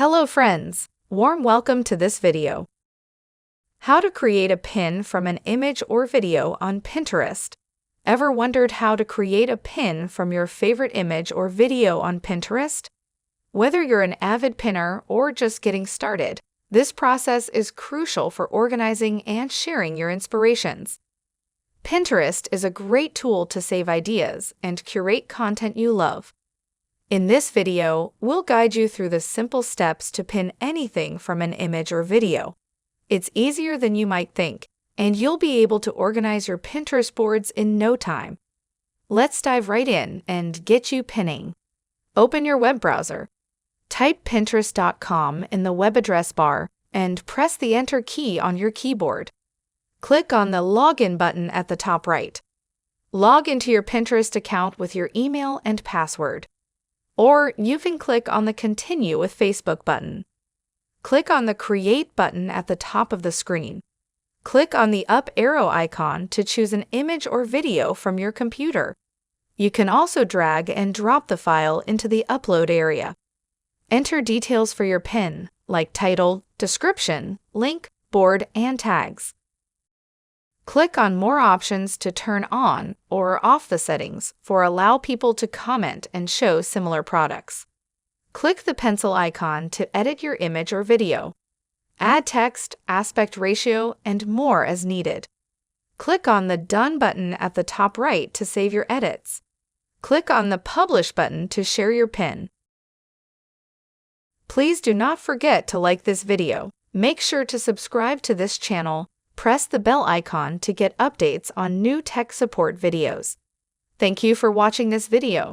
Hello friends, warm welcome to this video. How to create a pin from an image or video on Pinterest. Ever wondered how to create a pin from your favorite image or video on Pinterest? Whether you're an avid pinner or just getting started, this process is crucial for organizing and sharing your inspirations. Pinterest is a great tool to save ideas and curate content you love. In this video, we'll guide you through the simple steps to pin anything from an image or video. It's easier than you might think, and you'll be able to organize your Pinterest boards in no time. Let's dive right in and get you pinning. Open your web browser. Type pinterest.com in the web address bar and press the Enter key on your keyboard. Click on the Login button at the top right. Log into your Pinterest account with your email and password. Or you can click on the Continue with Facebook button. Click on the Create button at the top of the screen. Click on the up arrow icon to choose an image or video from your computer. You can also drag and drop the file into the Upload area. Enter details for your pin, like title, description, link, board, and tags. Click on More options to turn on or off the settings for allow people to comment and show similar products. Click the pencil icon to edit your image or video. Add text, aspect ratio, and more as needed. Click on the Done button at the top right to save your edits. Click on the Publish button to share your pin. Please do not forget to like this video. Make sure to subscribe to this channel. Press the bell icon to get updates on new tech support videos. Thank you for watching this video.